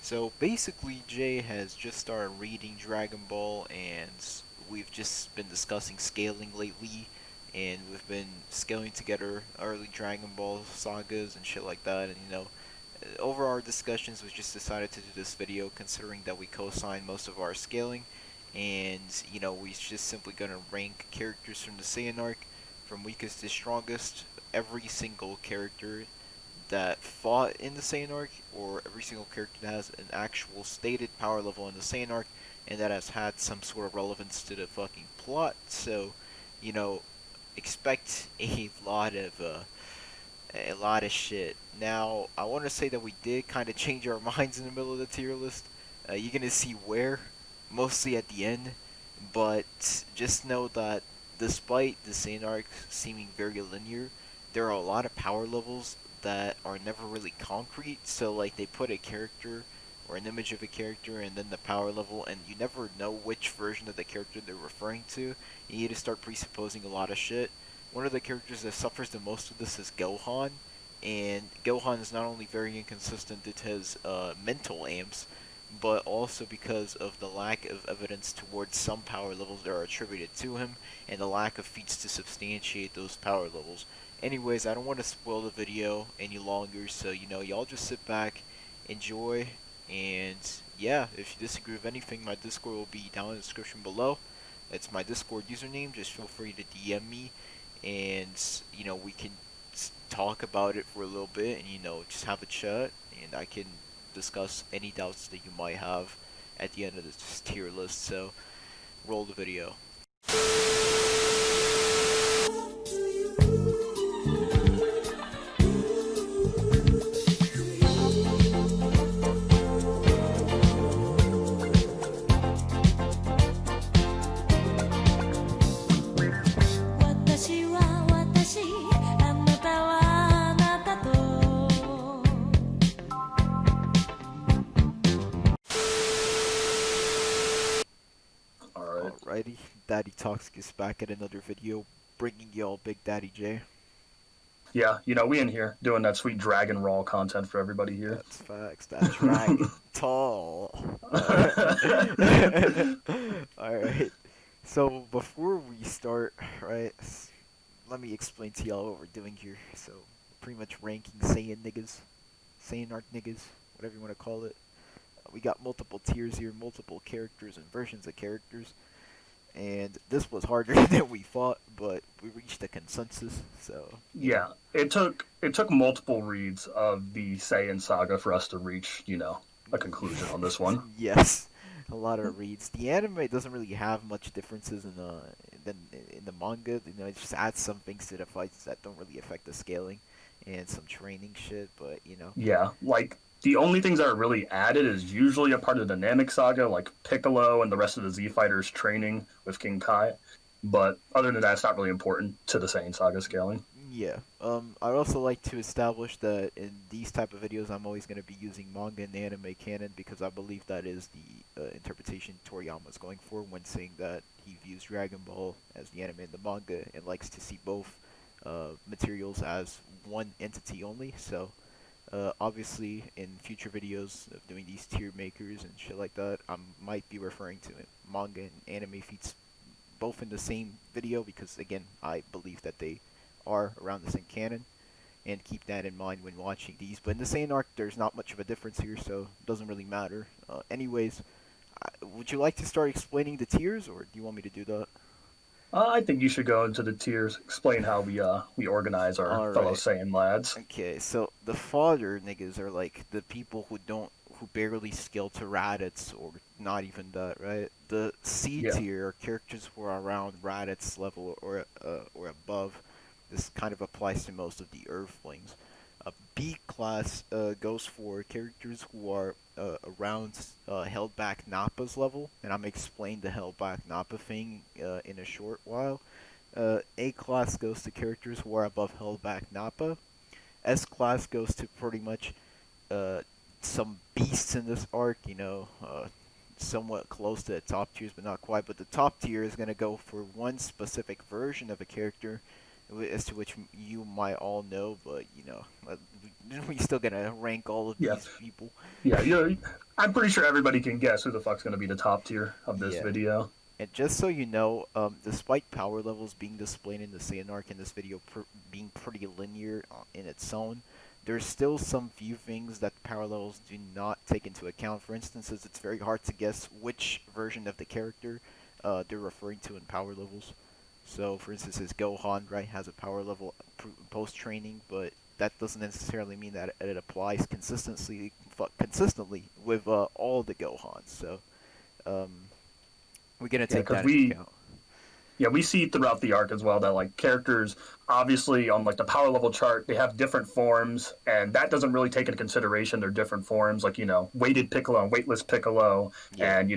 So basically, Jay has just started reading Dragon Ball, and we've just been discussing scaling lately, and we've been scaling together early Dragon Ball sagas and shit like that. And over our discussions, we just decided to do this video, considering that we co-signed most of our scaling, and we just simply gonna rank characters from the Saiyan arc, from weakest to strongest, every single character that fought in the Saiyan arc, or every single character that has an actual stated power level in the Saiyan arc, and that has had some sort of relevance to the fucking plot. So, you know, expect a lot of shit. Now, I want to say that we did kind of change our minds in the middle of the tier list. You're gonna see where, mostly at the end, but just know that despite the Saiyan arc seeming very linear, there are a lot of power levels that are never really concrete. So like they put a character or an image of a character and then the power level, and you never know which version of the character they're referring to. You need to start presupposing a lot of shit. One of the characters that suffers the most of this is Gohan, and Gohan is not only very inconsistent due to his mental amps, but also because of the lack of evidence towards some power levels that are attributed to him, and the lack of feats to substantiate those power levels. Anyways, I don't want to spoil the video any longer, so y'all just sit back, enjoy, and yeah, if you disagree with anything, my Discord will be down in the description below. It's my Discord username. Just feel free to DM me, and we can talk about it for a little bit, and just have a chat, and I can discuss any doubts that you might have at the end of this tier list. So roll the video. Alrighty, Daddy Toxic is back at another video, bringing y'all Big Daddy J. Yeah, we in here doing that sweet Dragon Raw content for everybody here. That's facts. That dragon tall. Alright. So before we start, right, let me explain to y'all what we're doing here. So pretty much ranking Saiyan niggas, Saiyan arc niggas, whatever you want to call it. We got multiple tiers here, multiple characters and versions of characters. And this was harder than we thought, but we reached a consensus. So Yeah, it took multiple reads of the Saiyan saga for us to reach, a conclusion on this one. yes, a lot of reads. The anime doesn't really have much differences than in the manga. It just adds some things to the fights that don't really affect the scaling, and some training shit. But Yeah, like the only things that are really added is usually a part of the Namek saga, like Piccolo and the rest of the Z Fighters training with King Kai. But other than that, it's not really important to the Saiyan saga scaling. yeah. I'd also like to establish that in these type of videos, I'm always going to be using manga and anime canon because I believe that is the interpretation Toriyama is going for when saying that he views Dragon Ball as the anime and the manga and likes to see both materials as one entity only. So, obviously, in future videos of doing these tier makers and shit like that, I might be referring to manga and anime feats both in the same video because, again, I believe that they are around the same canon, and keep that in mind when watching these. But in the same arc, there's not much of a difference here, so it doesn't really matter. Anyways, would you like to start explaining the tiers, or do you want me to do that? I think you should go into the tiers, explain how we organize our fellow Alright. Saiyan lads. Okay, so the fodder niggas are like the people who barely scale to Raditz or not even that, right? The C Yeah, tier are characters who are around Raditz level or above. This kind of applies to most of the Earthlings. A B class goes for characters who are around held back Nappa's level, and I'm gonna explain the held back Nappa thing in a short while. A class goes to characters who are above held back Nappa. S class goes to pretty much uh, some beasts in this arc, somewhat close to the top tiers, but not quite. But the top tier is going to go for one specific version of a character, as to which you might all know, but we still gonna rank all of yeah, these people. yeah. I'm pretty sure everybody can guess who the fuck's going to be the top tier of this Yeah. video. And just so you know, despite power levels being displayed in the Saiyan arc in this video being pretty linear in its own, there's still some few things that power levels do not take into account. For instance, it's very hard to guess which version of the character they're referring to in power levels. So, for instance, his Gohan, right, has a power level post-training, but that doesn't necessarily mean that it applies consistently with all the Gohans. So, um, we're gonna Yeah, take because that into we account. yeah, we see throughout the arc as well that like characters obviously on like the power level chart they have different forms, and that doesn't really take into consideration their different forms, like weighted Piccolo and weightless Piccolo, Yeah, and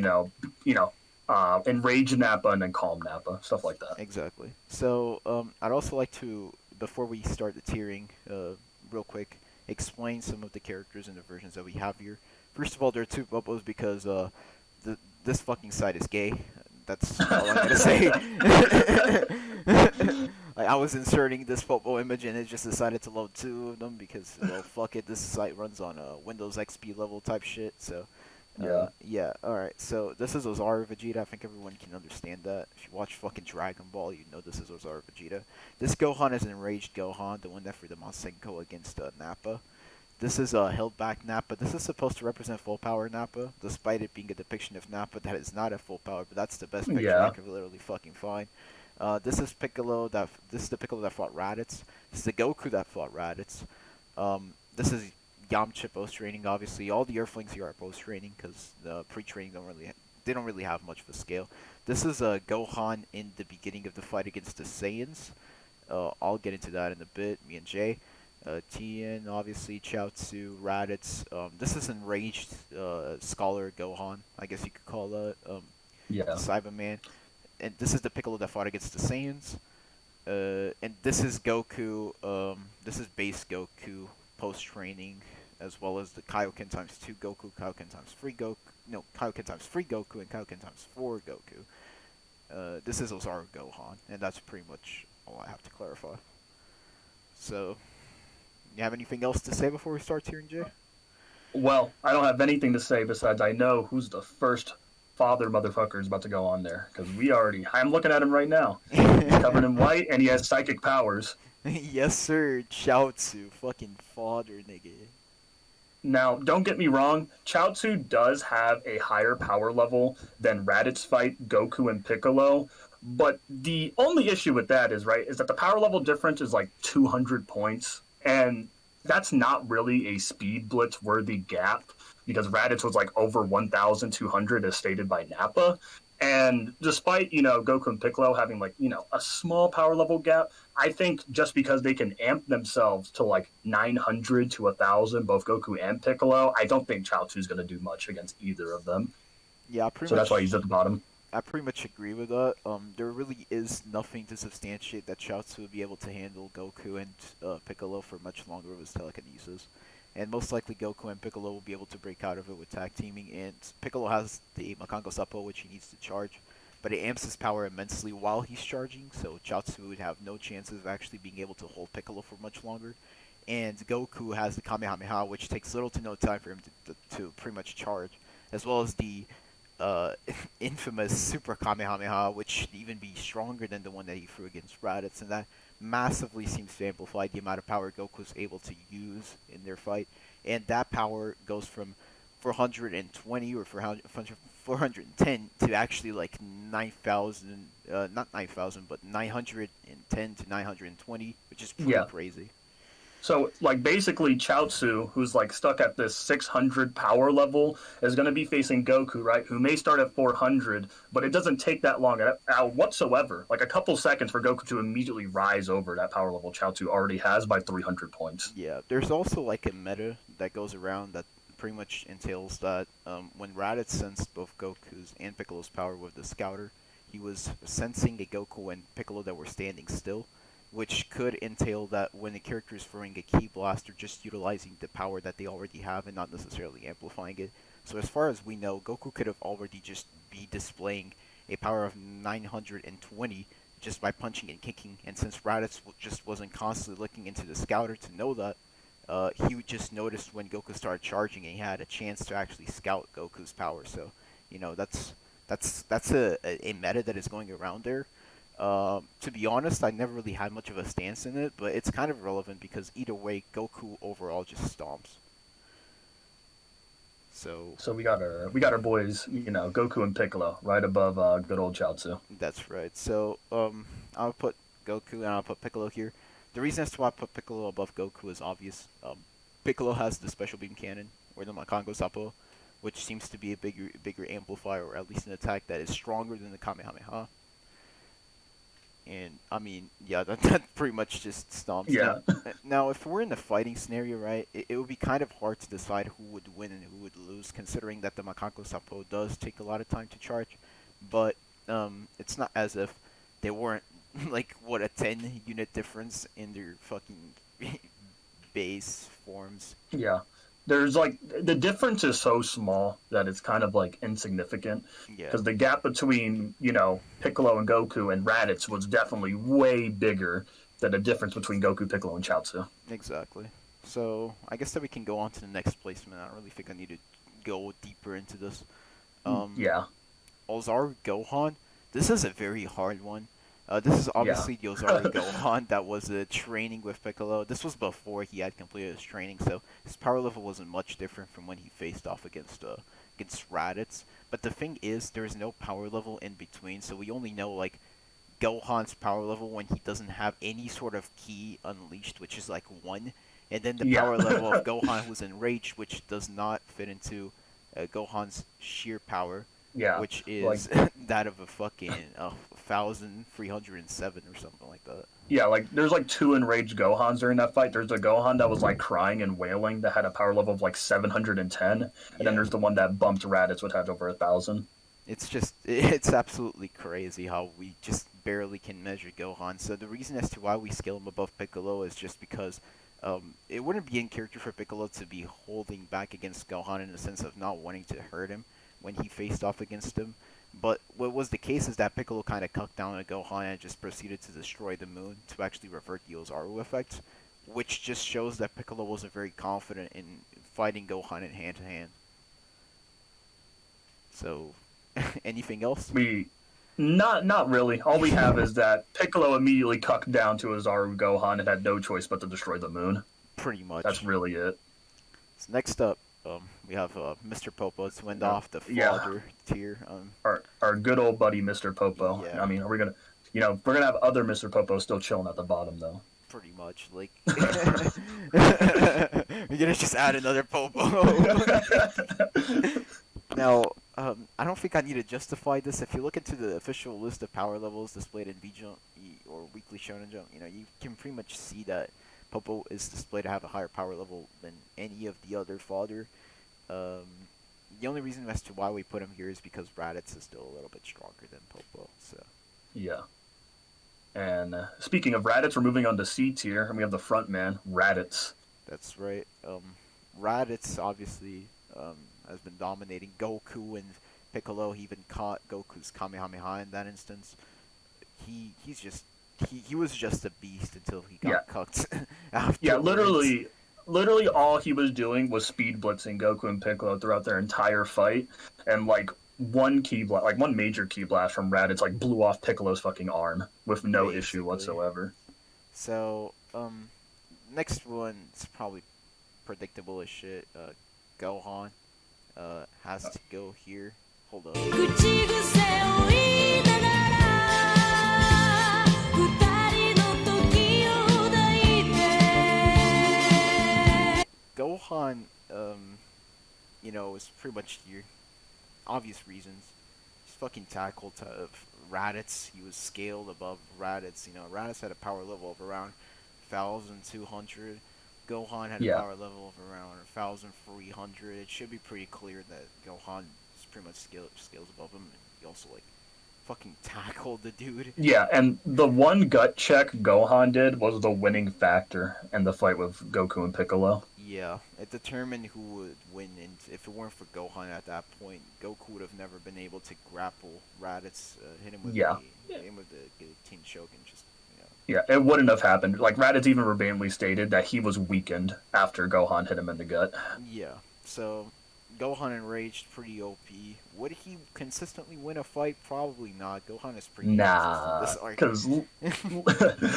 enraged Nappa and then calm Nappa, stuff like that. exactly. So, I'd also like to, before we start the tiering, real quick, explain some of the characters and the versions that we have here. First of all, there are two bubbles because this fucking site is gay. That's all I'm gonna say. Like, I was inserting this Popo image and it just decided to load two of them because, well, fuck it, this site runs on Windows XP level type shit. So, Yeah. yeah, alright. So, this is Ozaru Vegeta. I think everyone can understand that. If you watch fucking Dragon Ball, you know this is Ozaru Vegeta. This Gohan is an enraged Gohan, the one that for the Masenko against Nappa. This is held back Nappa. This is supposed to represent full power Nappa, despite it being a depiction of Nappa that is not at full power. But that's the best picture I Yeah. could literally fucking find. This is Piccolo. This is the Piccolo that fought Raditz. This is the Goku that fought Raditz. This is Yamcha post training. Obviously, all the Earthlings here are post training because the pre training they don't really have much of a scale. This is Gohan in the beginning of the fight against the Saiyans. I'll get into that in a bit. Me and Jay. Tien, obviously, Chaozu, Raditz. This is Enraged Scholar Gohan, I guess you could call that. Yeah. Cyberman. And this is the Piccolo that fought against the Saiyans. And this is Goku. This is base Goku post training, as well as the Kaioken times 2 Goku, Kaioken times 3 Goku. No, Kaioken times 3 Goku, and Kaioken times 4 Goku. This is Ozaru Gohan, and that's pretty much all I have to clarify. So, you have anything else to say before we start here, Jay? Well, I don't have anything to say besides I know who's the first father motherfucker is about to go on there because I'm looking at him right now. He's covered in white and he has psychic powers. Yes, sir. Chaozu, fucking father, nigga. Now, don't get me wrong, Chaozu does have a higher power level than Raditz fight Goku and Piccolo, but the only issue with that is that the power level difference is like 200 points, and that's not really a speed blitz worthy gap because Raditz was like over 1,200 as stated by Nappa. And despite, Goku and Piccolo having like, a small power level gap, I think just because they can amp themselves to like 900 to 1,000, both Goku and Piccolo, I don't think Chaozu is going to do much against either of them. Yeah, So that's why he's at the bottom. I pretty much agree with that. There really is nothing to substantiate that Chaozu would be able to handle Goku and Piccolo for much longer with his telekinesis. And most likely Goku and Piccolo will be able to break out of it with tag teaming, and Piccolo has the Makango Sappo, which he needs to charge, but it amps his power immensely while he's charging, so Chaozu would have no chances of actually being able to hold Piccolo for much longer. And Goku has the Kamehameha, which takes little to no time for him to pretty much charge, as well as the uh, infamous Super Kamehameha, which should even be stronger than the one that he threw against Raditz, and that massively seems to amplify the amount of power Goku's able to use in their fight. And that power goes from 420 or 410 to actually like 9,000, not 9,000, but 910 to 920, which is pretty Yeah. crazy. So, like, basically, Chaozu, who's like stuck at this 600 power level, is going to be facing Goku, right? Who may start at 400, but it doesn't take that long whatsoever. Like a couple seconds for Goku to immediately rise over that power level Chaozu already has by 300 points. Yeah, there's also like a meta that goes around that pretty much entails that when Raditz sensed both Goku's and Piccolo's power with the Scouter, he was sensing a Goku and Piccolo that were standing still, which could entail that when a character is throwing a Ki Blast, they're just utilizing the power that they already have and not necessarily amplifying it. So as far as we know, Goku could have already just be displaying a power of 920 just by punching and kicking, and since Raditz just wasn't constantly looking into the Scouter to know that, he would just noticed when Goku started charging, and he had a chance to actually scout Goku's power. So, that's a meta that is going around there. To be honest, I never really had much of a stance in it, but it's kind of relevant because either way, Goku overall just stomps. So So we got our boys, Goku and Piccolo, right above good old Chaozu. that's right. So I'll put Goku and I'll put Piccolo here. The reason as to why I put Piccolo above Goku is obvious. Piccolo has the special beam cannon, or the Makango Sapo, which seems to be a bigger amplifier, or at least an attack that is stronger than the Kamehameha. And I mean, yeah, that pretty much just stomps. Yeah, Now, if we're in a fighting scenario, right, it would be kind of hard to decide who would win and who would lose, considering that the Makanko Sapo does take a lot of time to charge. But it's not as if they weren't like what a 10 unit difference in their fucking base forms. yeah. There's like the difference is so small that it's kind of like insignificant Yeah, because the gap between Piccolo and Goku and Raditz was definitely way bigger than the difference between Goku, Piccolo, and Chaozu. exactly. So I guess that we can go on to the next placement. I don't really think I need to go deeper into this. Um, Yeah, Ozaru Gohan. This is a very hard one. This is yeah, obviously the Ozaru Gohan that was training with Piccolo. This was before he had completed his training, so his power level wasn't much different from when he faced off against Raditz. But the thing is, there's no power level in between, so we only know like Gohan's power level when he doesn't have any sort of key unleashed, which is like 1, and then the yeah, power level of Gohan who's enraged, which does not fit into Gohan's sheer power, yeah. which Like is that of a fucking 1,307 or something like that. Yeah, like there's like two enraged Gohans during that fight. There's the Gohan that was like crying and wailing that had a power level of like 710, and then Yeah, there's the one that bumped Raditz which had over 1,000. it's absolutely crazy how we just barely can measure Gohan. So the reason as to why we scale him above Piccolo is just because it wouldn't be in character for Piccolo to be holding back against Gohan in the sense of not wanting to hurt him when he faced off against him. But what was the case is that Piccolo kind of cucked down on Gohan and just proceeded to destroy the moon to actually revert the Ozaru effect, which just shows that Piccolo wasn't very confident in fighting Gohan in hand to hand. So, anything else? We not really. All we have is that Piccolo immediately cucked down to Azaru Gohan and had no choice but to destroy the moon. Pretty That's much. really it. So next up, we have Mr. Popo to end off the Yeah, father tier. our good old buddy Mr. Popo. Yeah, I mean, are we gonna, we're gonna have other Mr. Popo still chilling at the bottom though. pretty much. Like, we're gonna just add another Popo. Now, I don't think I need to justify this. If you look into the official list of power levels displayed in V Jump or Weekly Shonen Jump, you can pretty much see that Popo is displayed to have a higher power level than any of the other fodder. Um, the only reason as to why we put him here is because Raditz is still a little bit stronger than Popo. So Yeah. And speaking of Raditz, we're moving on to C tier, and we have the front man, Raditz. that's right. Raditz obviously has been dominating Goku and Piccolo. He even caught Goku's Kamehameha in that instance. He was just a beast until he Yeah, got cucked yeah. afterwards. Literally, all he was doing was speed blitzing Goku and Piccolo throughout their entire fight, and like one major key blast from Raditz like blew off Piccolo's fucking arm with no issue Basically. whatsoever. So, next one is probably predictable as shit. Gohan has to go here. Hold up. Gohan, is pretty much your obvious reasons. He's fucking tackled to Raditz. He was scaled above Raditz. Raditz had a power level of around 1,200. Gohan had a Yeah, power level of around 1,300. It should be pretty clear that Gohan is pretty much scales above him. And he also like fucking tackled the dude. yeah. And the one gut check Gohan did was the winning factor in the fight with Goku and Piccolo. Yeah, it determined who would win, and if it weren't for Gohan at that point, Goku would have never been able to grapple Raditz, hit him with Yeah, the Teen Shogun. Just Yeah, it wouldn't have happened. Like Raditz even verbatimly stated that he was weakened after Gohan hit him in the gut. Yeah. So Gohan enraged, pretty OP. Would he consistently win a fight? Probably not. Gohan is pretty inconsistent Nah, this arc. because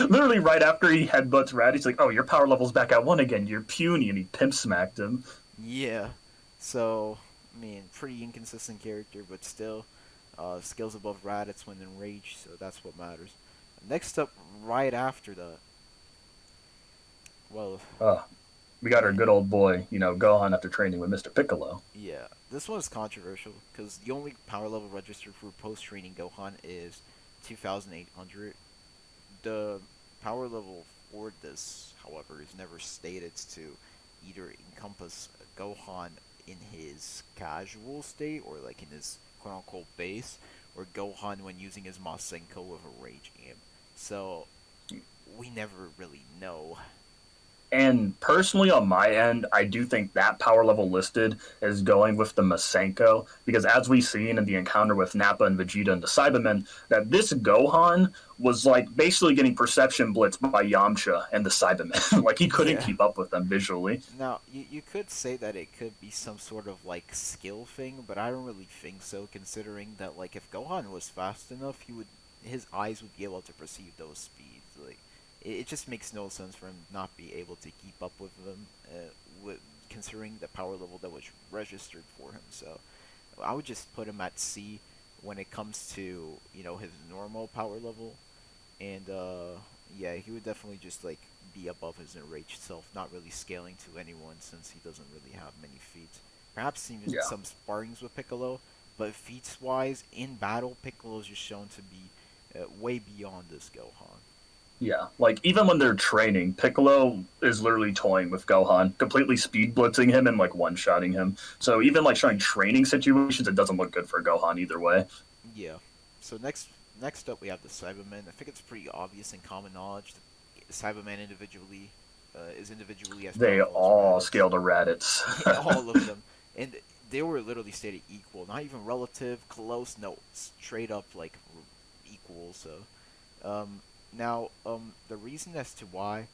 literally right after he headbutts Raditz, he's like, "Oh, your power level's back at one again. You're puny," and he pimp smacked him. Yeah. So I mean, pretty inconsistent character, but still, skills above Raditz when enraged. So that's what matters. Next up, right after that, well, We got our good old boy, Gohan after training with Mr. Piccolo. yeah, this one is controversial because the only power level registered for post-training Gohan is 2,800. The power level for this, however, is never stated to either encompass Gohan in his casual state or like in his quote-unquote base, or Gohan when using his Masenko with a Rage Amp. So we never really know. And personally, on my end, I do think that power level listed is going with the Masenko because, as we've seen in the encounter with Nappa and Vegeta and the Cybermen, that this Gohan was like basically getting perception blitzed by Yamcha and the Cybermen. Like he couldn't Yeah. keep up with them visually. Now, you could say that it could be some sort of like skill thing, but I don't really think so, considering that like if Gohan was fast enough, his eyes would be able to perceive those speeds. Like it just makes no sense for him not be able to keep up with them, considering the power level that was registered for him. So I would just put him at C when it comes to his normal power level, and yeah, he would definitely just like be above his enraged self, not really scaling to anyone since he doesn't really have many feats. Perhaps even Yeah. some sparrings with Piccolo, but feats wise, in battle, Piccolo's just shown to be way beyond this Gohan. Yeah, like even when they're training, Piccolo is literally toying with Gohan, completely speed blitzing him and like one shotting him. So even like showing training situations, it doesn't look good for Gohan either way. Yeah. So next up we have the Cybermen. I think it's pretty obvious and common knowledge that Cybermen individually is individually as They powerful as all Raditz. scale to Raditz. All of them, and they were literally stated equal, not even relative, close, no, straight up like equal. So, now, the reason as to why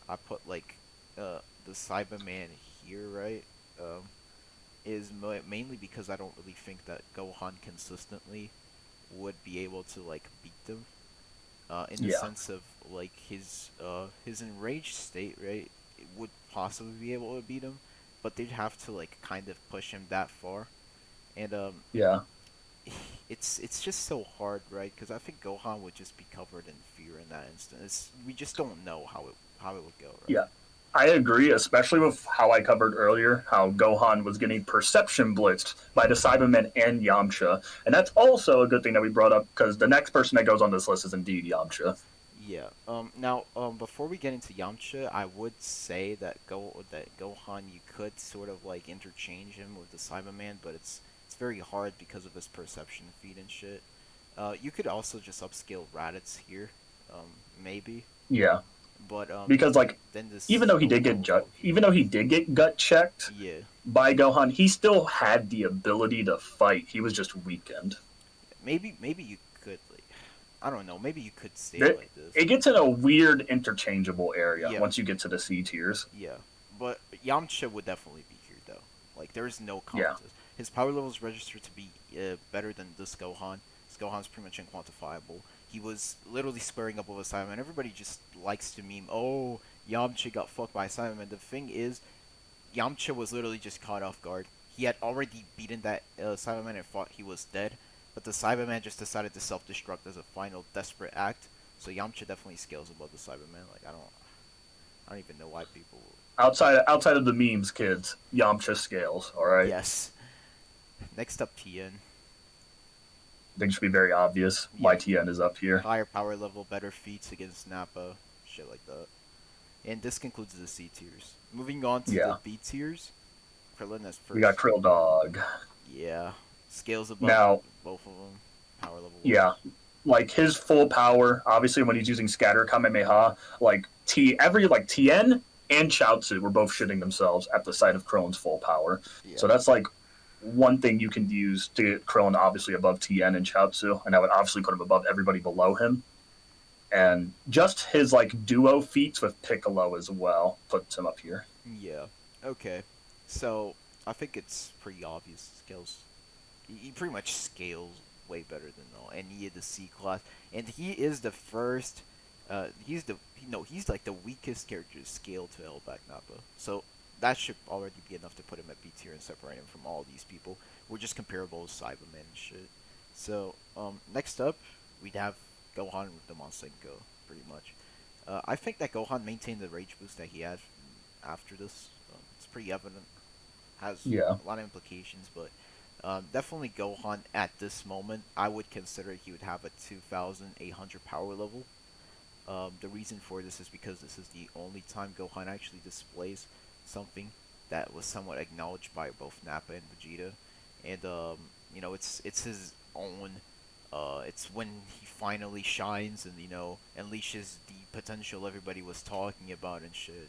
I put like the Cyberman here, right, is mainly because I don't really think that Gohan consistently would be able to like beat them. In the Yeah, sense of like his enraged state, right? It would possibly be able to beat him, but they'd have to like kind of push him that far, and yeah, it's just so hard, right? Because I think Gohan would just be covered in fear in that instance. We just don't know how it would go, right? yeah. I agree, especially with how I covered earlier, how Gohan was getting perception blitzed by the Cybermen and Yamcha. And that's also a good thing that we brought up because the next person that goes on this list is indeed Yamcha. Yeah. Now, before we get into Yamcha, I would say that Gohan, you could sort of like interchange him with the Cyberman, but it's very hard because of his perception feat and shit. You could also just upscale Raditz here, maybe, Yeah, but because like then this even though he low did power get level even here. though he did get gut checked Yeah. by Gohan, he still had the ability to fight. He was just weakened. Maybe you could like, I don't know. Maybe you could say it It, like this. it gets in a weird interchangeable area Yeah. once you get to the C tiers. Yeah, but Yamcha would definitely be here though. Like there is no Yeah, contest. His power level is registered to be better than this Gohan. This Gohan's pretty much unquantifiable. He was literally squaring up with a Cyberman. Everybody just likes to meme, oh, Yamcha got fucked by Cyberman. The thing is, Yamcha was literally just caught off guard. He had already beaten that Cyberman and thought he was dead, but the Cyberman just decided to self-destruct as a final desperate act. So Yamcha definitely scales above the Cyberman. Like I don't even know why people. outside of the memes, kids, Yamcha scales. All right, Yes. Next up, Tien. I think it should be very obvious why Yeah. TN is up here. Higher power level, better feats against Nappa, shit like that. And this concludes the C tiers. Moving on to the Yeah, B tiers. Krillin as we got first. Krill Dog Yeah. Scales above now. both of them, power level Yeah, wise. like his full power. Obviously, when he's using Scatter Kamehameha, like Tien and Chaozu were both shitting themselves at the sight of Krillin's full power. Yeah. So that's like one thing you can use to get Krillin obviously above Tien and Chaozu, and that would obviously put him above everybody below him. and just his like duo feats with Piccolo as well puts him up here. Yeah. Okay. So I think it's pretty obvious. Scales. He pretty much scales way better than any of the C class, and he is the first. He's the he's like the weakest character to scale to Hellback Nappa. So that should already be enough to put him at B tier and separate him from all these people. We're just comparable to Cyberman and shit. So next up we'd have Gohan with the Monsenko, pretty much. I think that Gohan maintained the rage boost that he had after this. It's pretty evident. Has Yeah. a lot of implications, but definitely Gohan at this moment, I would consider he would have a 2,800 power level. The reason for this is because this is the only time Gohan actually displays something that was somewhat acknowledged by both Nappa and Vegeta, and it's his own. It's when he finally shines and unleashes the potential everybody was talking about and shit.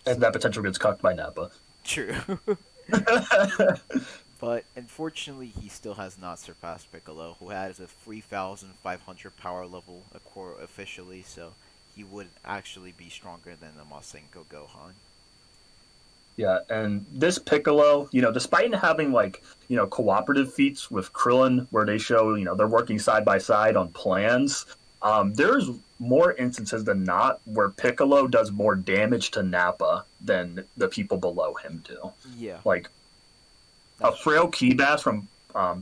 And that potential gets cucked by Nappa. True. But unfortunately, he still has not surpassed Piccolo, who has a 3,500 power level officially, so he would actually be stronger than the Masenko Gohan. Yeah, and this Piccolo, despite having like, cooperative feats with Krillin where they show, they're working side by side on plans, there's more instances than not where Piccolo does more damage to Nappa than the people below him do. Yeah, Like a that's frail key bass from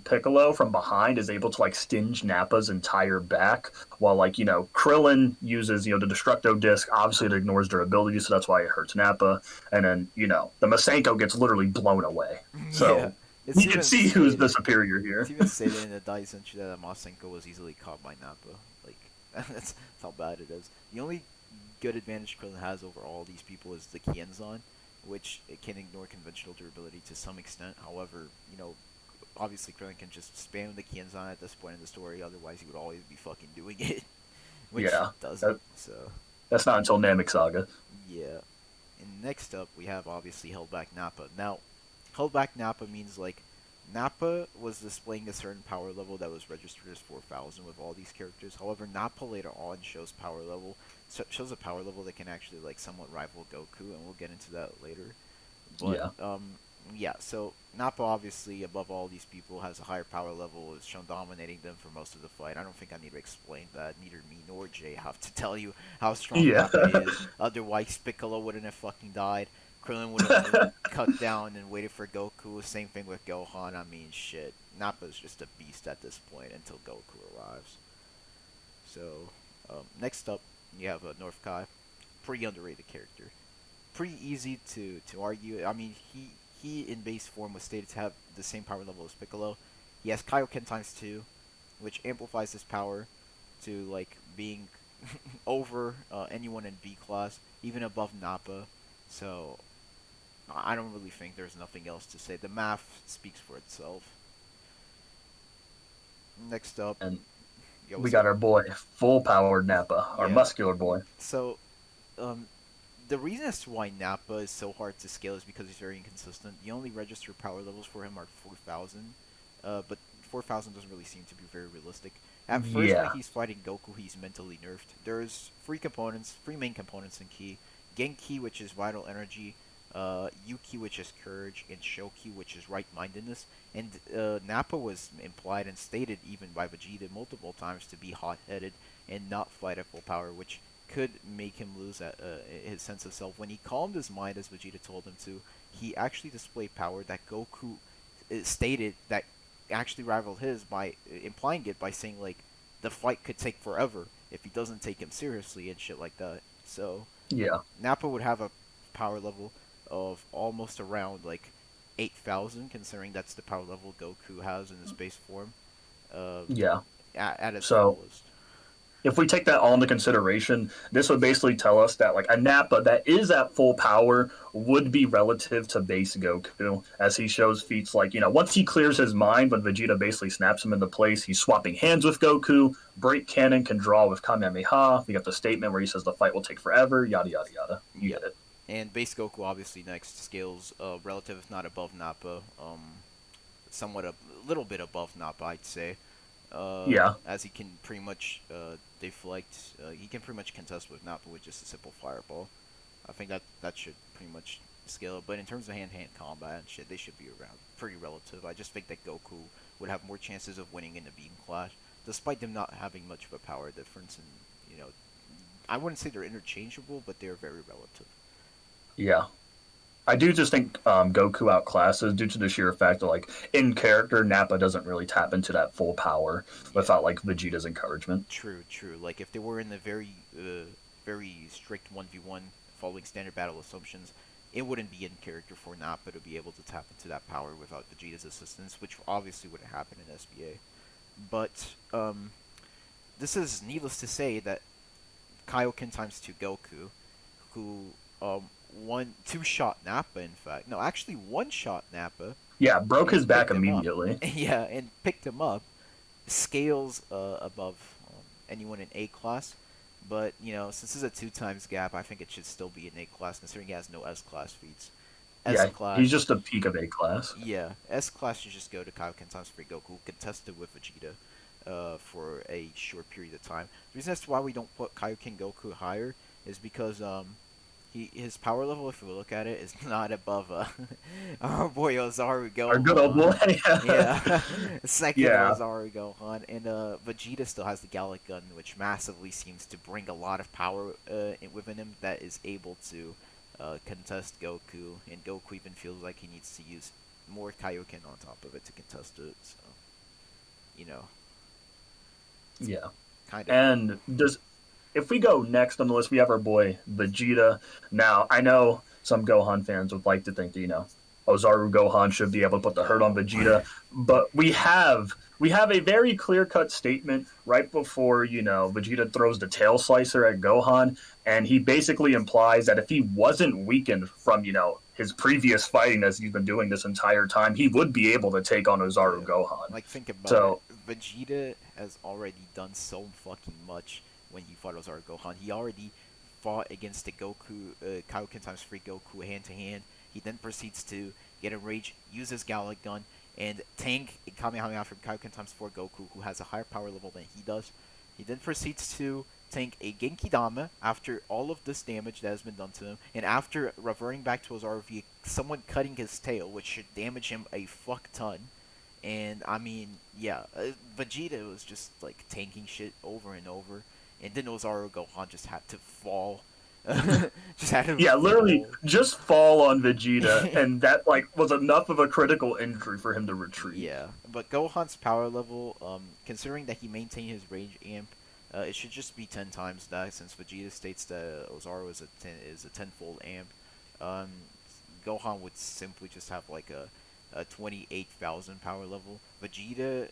Piccolo from behind is able to like stinge Nappa's entire back, while like Krillin uses the Destructo Disc. Obviously, it ignores durability, so that's why it hurts Nappa. And then the Masenko gets literally blown away. yeah. So you can see who's the superior It's here. even stated in the Dice entry that Masenko was easily caught by Nappa. Like that's how bad it is. The only good advantage Krillin has over all these people is the Kienzan, which it can ignore conventional durability to some extent. However, obviously Krillin can just spam the Kienzan at this point in the story, otherwise he would always be fucking doing it, which he Yeah, doesn't. that, So that's not until Namek Saga. yeah. And next up we have obviously held back Nappa. Now, held back Nappa means like Nappa was displaying a certain power level that was registered as 4,000 with all these characters. However, Nappa later on shows shows a power level that can actually like somewhat rival Goku, and we'll get into that later. But Yeah, yeah. So Nappa obviously above all these people has a higher power level. Is shown dominating them for most of the fight. I don't think I need to explain that. Neither me nor Jay have to tell you how strong yeah, Nappa is. Otherwise, Piccolo wouldn't have fucking died. Krillin would have been cut down and waited for Goku. Same thing with Gohan. I mean, shit. Nappa's just a beast at this point until Goku arrives. So, next up, you have North Kai. Pretty underrated character. Pretty easy to argue. I mean, he in base form was stated to have the same power level as Piccolo. He has Kaioken times 2, which amplifies his power to like being over anyone in B class, even above Nappa. So I don't really think there's nothing else to say. The math speaks for itself. Next up, and yo, we what's got up? our boy, full powered Nappa, our Yeah. muscular boy. So, um, the reason as to why Nappa is so hard to scale is because he's very inconsistent. The only registered power levels for him are 4,000, but 4,000 doesn't really seem to be very realistic. At first, when Yeah, he's fighting Goku, he's mentally nerfed. There's three main components in Ki. Genki, which is vital energy, Yuki, which is courage, and Shoki, which is right-mindedness. And Nappa was implied and stated even by Vegeta multiple times to be hot-headed and not fight at full power, which could make him lose his sense of self. When he calmed his mind, as Vegeta told him to, he actually displayed power that Goku stated that actually rivaled his by implying it by saying like the fight could take forever if he doesn't take him seriously and shit like that. So yeah, Nappa would have a power level of almost around like 8,000, considering that's the power level Goku has in his base form. Uh, yeah. at its So fullest. if we take that all into consideration, this would basically tell us that like a Nappa that is at full power would be relative to base Goku, as he shows feats like, once he clears his mind, when Vegeta basically snaps him into place, he's swapping hands with Goku, Break Cannon can draw with Kamehameha, we got the statement where he says the fight will take forever, yada yada yada. You Yeah. get it. And base Goku obviously next scales relative, if not above Nappa, somewhat a little bit above Nappa, I'd say. Yeah, as he can pretty much deflect. He can pretty much contest with Nappa with just a simple fireball. I think that should pretty much scale it. But in terms of hand-to-hand combat and shit, they should be around pretty relative. I just think that Goku would have more chances of winning in a beam clash, despite them not having much of a power difference. And I wouldn't say they're interchangeable, but they're very relative. yeah. I do just think Goku outclasses due to the sheer fact that, like, in character, Nappa doesn't really tap into that full power Yeah, without like Vegeta's encouragement. true, true. Like if they were in the very strict 1v1 following standard battle assumptions, it wouldn't be in character for Nappa to be able to tap into that power without Vegeta's assistance, which obviously would have happened in SBA. But this is needless to say that Kaioken times 2 Goku, who one two shot Nappa, in fact, no, actually one shot Nappa Yeah, broke his and back picked him up. immediately. Yeah, and picked him up, scales above anyone in A class. But since it's a two times gap, I think it should still be an A class, considering he has no S class feats. S Yeah, he's class, just the peak of A class. yeah, S class should just go to Kaioken times 3 Goku, contested with Vegeta, for a short period of time. The reason as to why we don't put Kaioken Goku higher is because his power level, if we look at it, is not above our boy Ozaru Our good old boy. Gohan. Yeah, second Yeah, Ozaru Gohan, and Vegeta still has the Gallic Gun, which massively seems to bring a lot of power within him that is able to contest Goku, and Goku even feels like he needs to use more Kaioken on top of it to contest it. So, you know, yeah. kind of. And does if we go next on the list, we have our boy Vegeta. Now, I know some Gohan fans would like to think that, Ozaru Gohan should be able to put the hurt on No. Vegeta, but we have a very clear cut statement right before Vegeta throws the tail slicer at Gohan, and he basically implies that if he wasn't weakened from his previous fighting as he's been doing this entire time, he would be able to take on Ozaru Yeah. Gohan. Like, think about it. So Vegeta has already done so fucking much when he fought Ozaru Gohan. He already fought against the Kaioken times 3 Goku hand to hand. He then proceeds to get enraged, use his Gallic Gun, and tank a Kamehameha from Kaioken times 4 Goku, who has a higher power level than he does. He then proceeds to tank a Genki Dama after all of this damage that has been done to him, and after reverting back to Ozaru via someone cutting his tail, which should damage him a fuck ton. And I mean, yeah, Vegeta was just like tanking shit over and over, and then Ozaru Gohan just had to fall, just had to yeah, literally fall. just fall on Vegeta, and that like was enough of a critical injury for him to retreat. Yeah, but Gohan's power level, considering that he maintained his range amp, it should just be 10 times that, since Vegeta states that Ozaru is a tenfold amp. Um, Gohan would simply just have like a 28,000 power level. Vegeta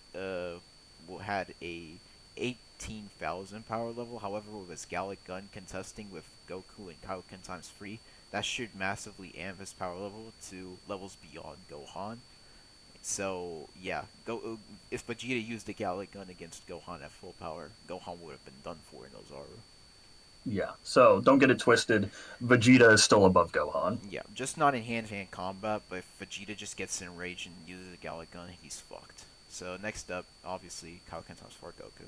had a 18,000 power level. However, with his Gallic Gun contesting with Goku and Kaioken times 3, that should massively amp his power level to levels beyond Gohan. So yeah, if Vegeta used the Gallic Gun against Gohan at full power, Gohan would have been done for in Ozaru. Yeah, so don't get it twisted. Vegeta is still above Gohan. Yeah, just not in hand-to-hand combat, but if Vegeta just gets enraged and uses a Gallic Gun, he's fucked. So next up, obviously, Kaioken times 4 Goku.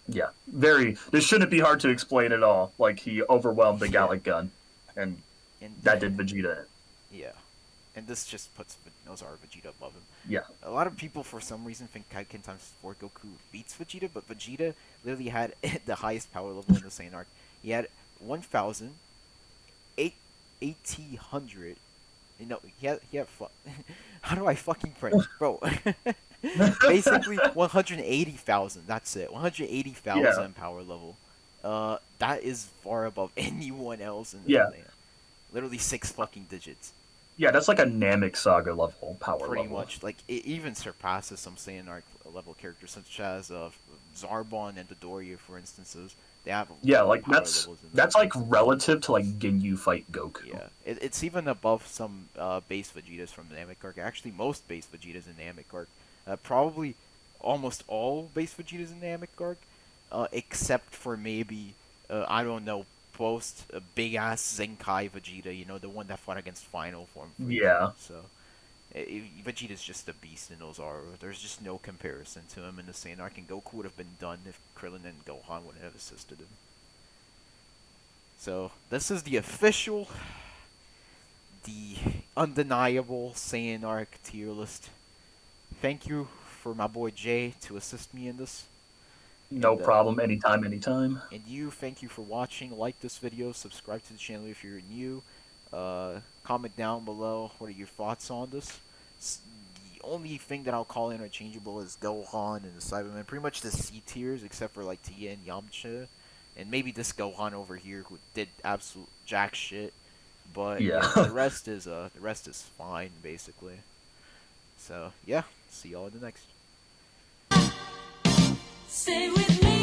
Yeah, very. This shouldn't be hard to explain at all. Like he overwhelmed the Yeah, Gallic Gun, and and that did Vegeta. yeah, and this just puts Ozaru Vegeta above him. Yeah, A lot of people, for some reason, think Kaioken times 4 Goku beats Vegeta, but Vegeta literally had the highest power level in the Saiyan arc. He had 1,000, 1,800. He had how do I fucking print, bro? Basically 180,000. That's it. yeah, 180,000 power level. That is far above anyone else in the yeah, clan. Literally six fucking digits. yeah. That's like a Namek Saga level power Pretty level. much, like it even surpasses some Saiyan arc level characters such as Zarbon and Dodoria, for instances. They have Yeah, lower like power that's levels than them. that's like relative to like Ginyu fight Goku. Yeah, it's even above some base Vegetas from the Namek arc. Actually, most base Vegetas in the Namek arc. Probably almost all base Vegetas in the Namek arc, except for maybe I don't know, post big ass Zenkai Vegeta. The one that fought against Final Form Frieza. Yeah, So Vegeta's just a beast in those Zoro. There's just no comparison to him in the Saiyan arc, and Goku would have been done if Krillin and Gohan would have assisted him. So this is the official, the undeniable Saiyan arc tier list. Thank you for my boy Jay to assist me in this. No And problem. Anytime, anytime. thank you for watching. Like this video, subscribe to the channel if you're new. Comment down below what are your thoughts on this. The only thing that I'll call interchangeable is Gohan and the Cybermen. Pretty much the C tiers, except for like Tia and Yamcha, and maybe this Gohan over here who did absolute jack shit. But Yeah. yeah, the rest is fine basically. So yeah, see y'all in the next. Stay with me.